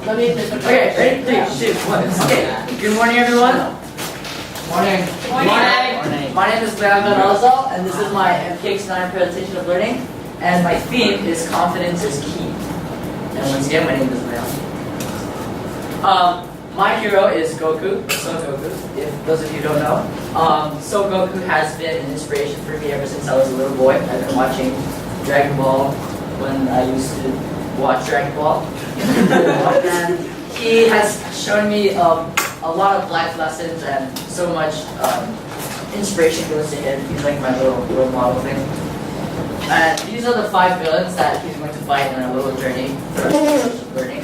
Let me just. Okay, ready? 3, 2, 1. Okay. Good morning, everyone. Morning. Morning. My name is Leion, and this is my MKX9 presentation of learning. And my theme is confidence is key. And once again, my name is Leion. My hero is Goku, Son Goku, if those of you don't know. Son Goku has been an inspiration for me ever since I was a little boy. I've been watching Dragon Ball when I used to watch Dragon Ball. And he has shown me a lot of life lessons and so much inspiration goes to him. He's like my little model thing. And these are the 5 villains that he's going to fight in our little journey for learning.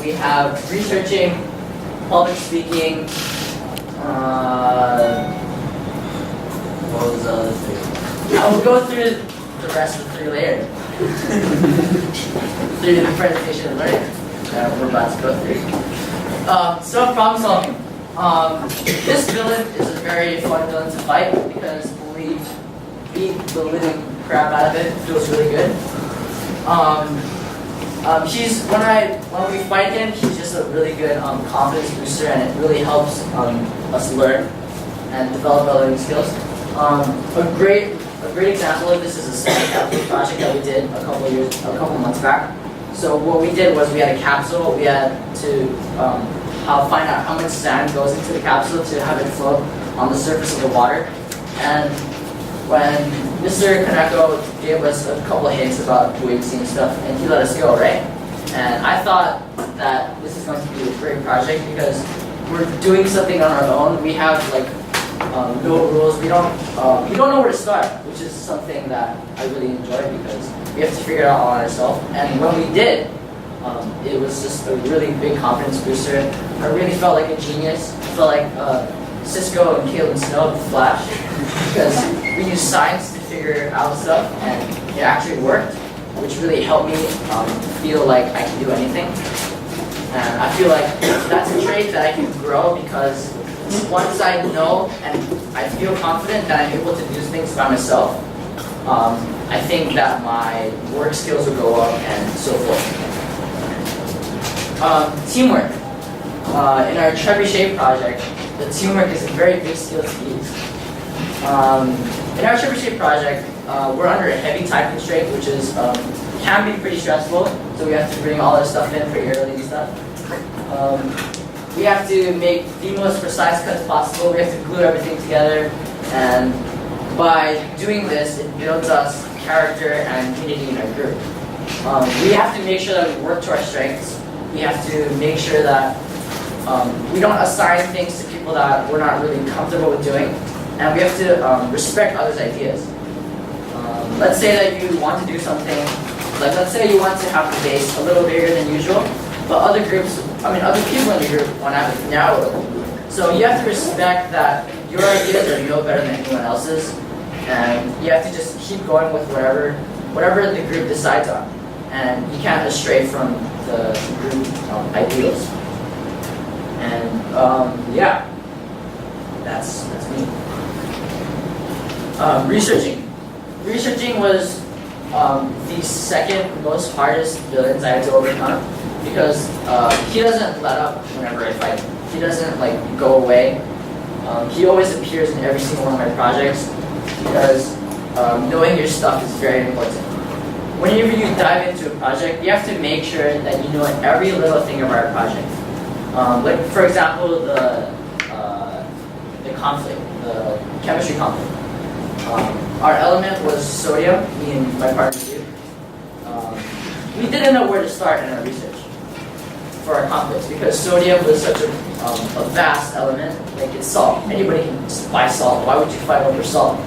We have researching, public speaking, what was the other thing? I will go through the rest of the 3 later. Through the presentation and learning that we're about to go through. So problem solving. This villain is a very fun villain to fight because when we beat the living crap out of it, it feels really good. When we fight him, he's just a really good confidence booster, and it really helps us learn and develop our learning skills. A great example of this is a sand capsule project that we did a couple months back. So what we did was we had a capsule. We had to find out how much sand goes into the capsule to have it float on the surface of the water. And when Mr. Kaneko gave us a couple of hints about weights and stuff, and he let us go, right? And I thought that this is going to be a great project because we're doing something on our own. We have like no rules. We don't know where to start, which is something that I really enjoy because we have to figure it out all on ourselves. And when we did, it was just a really big confidence booster. I really felt like a genius. I felt like Cisco and Caitlin Snow at the Flash because we used science to figure out stuff, and it actually worked, which really helped me feel like I can do anything. And I feel like that's a trait that I can grow because once I know and I feel confident that I'm able to do things by myself, I think that my work skills will go up and so forth. Teamwork. In our Trebuchet project, the teamwork is a very big skill to use. In our Trebuchet project, we're under a heavy time constraint, which is can be pretty stressful. So we have to bring all our stuff in pretty early and stuff. We have to make the most precise cuts possible. We have to glue everything together, and by doing this, it builds us character and unity in our group. We have to make sure that we work to our strengths. We have to make sure that we don't assign things to people that we're not really comfortable with doing, and we have to respect others' ideas. Let's say that you want to do something, like let's say you want to have the base a little bigger than usual, but other people in the group want to have it narrower. So you have to respect that your ideas are no better than anyone else's, and you have to just keep going with whatever the group decides on, and you can't stray from the group ideals. And yeah, that's me. Researching was the second most hardest villains I had to overcome because he doesn't let up whenever I fight him. He doesn't like go away. He always appears in every single one of my projects because knowing your stuff is very important. Whenever you dive into a project, you have to make sure that you know every little thing about our project. Like for example, the conflict, the chemistry conflict. Our element was sodium, me and my partner did. We didn't know where to start in our research for our conflicts because sodium was such a vast element. Like it's salt. Anybody can buy salt. Why would you fight over salt?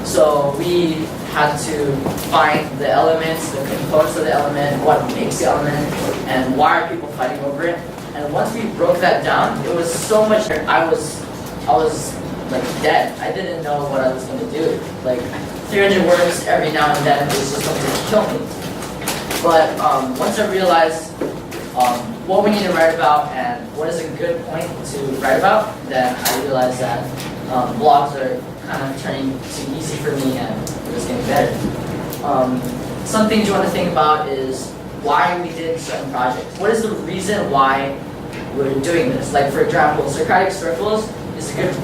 So we had to find the elements, the components of the element, what makes the element, and why are people fighting over it. And once we broke that down, it was so much. I was like dead. I didn't know what I was going to do. Like 300 words every now and then was just going to kill me. But once I realized what we need to write about and what is a good point to write about, then I realized that blogs are kind of turning too easy for me and it was getting better. Some things you want to think about is why we did certain projects. What is the reason why we're doing this? Like for example, Socratic Circles is a good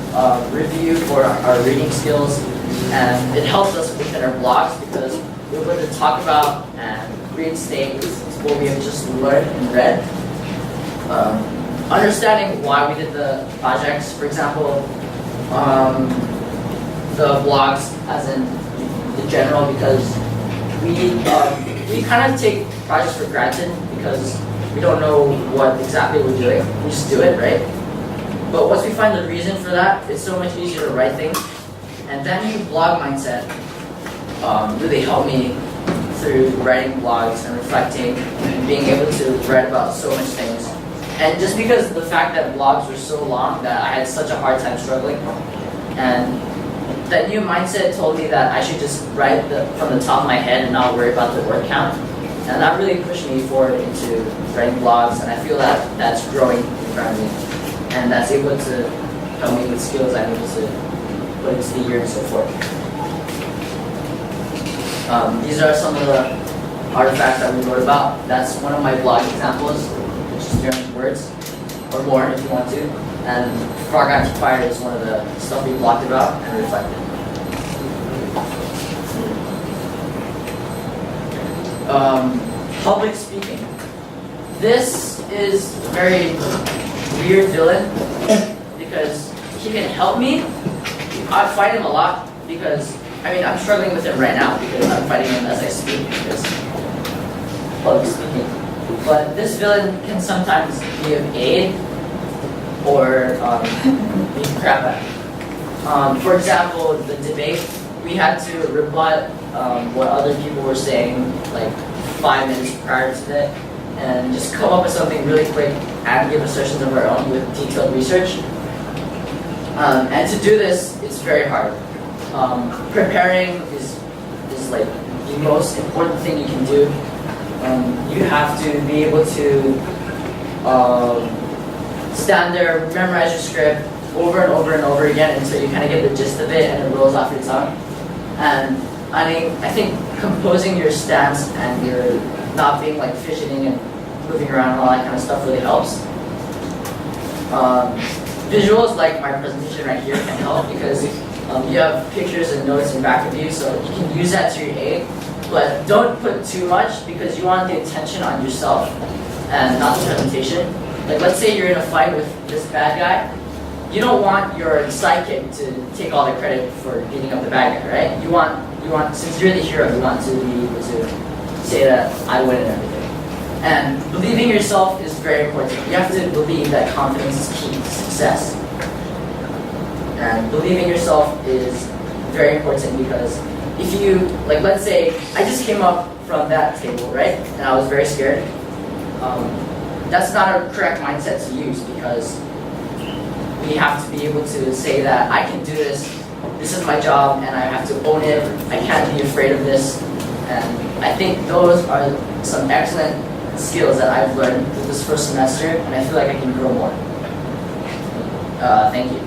review for our reading skills, and it helps us within our blogs because we're able to talk about and reinstate what we have just learned and read. Understanding why we did the projects, for example, the blogs as in the general, because we kind of take projects for granted because we don't know what exactly we're doing. We just do it, right? But once we find the reason for that, it's so much easier to write things. And that new blog mindset really helped me through writing blogs and reflecting and being able to write about so much things. And just because of the fact that blogs were so long that I had such a hard time struggling, and that new mindset told me that I should just write from the top of my head and not worry about the word count. And that really pushed me forward into writing blogs, and I feel that that's growing in front of me. And that's able to help me with skills I'm able to put into the year and so forth. These are some of the artifacts that we wrote about. That's one of my blog examples, which is 300 words, or more if you want to. And Frog Amplifier is one of the stuff we blogged about and reflected. Public speaking. This is a very weird villain because he can help me. I fight him a lot because, I'm struggling with him right now because I'm fighting him as I speak because public speaking. But this villain can sometimes be of aid or be crap at. For example, the debate, we had to rebut what other people were saying like 5 minutes prior to that, and just come up with something really quick and give assertions of our own with detailed research. And to do this, it's very hard. Preparing is like the most important thing you can do. You have to be able to stand there, memorize your script over and over and over again until you kind of get the gist of it and it rolls off your tongue. And I think composing your stance and your not being like fidgeting and moving around and all that kind of stuff really helps. Visuals like my presentation right here can help because you have pictures and notes in back of you, so you can use that to your aid. But don't put too much because you want the attention on yourself and not the presentation. Like let's say you're in a fight with this bad guy. You don't want your sidekick to take all the credit for beating up the bad guy, right? You want, since you're the hero, you want to be able to say that I win and everything. And believing in yourself is very important. You have to believe that confidence is key to success. And believing in yourself is very important because if you, like let's say, I just came up from that table, right? And I was very scared. That's not a correct mindset to use because we have to be able to say that I can do this is my job and I have to own it, I can't be afraid of this. And I think those are some excellent skills that I've learned through this first semester, and I feel like I can grow more. Thank you.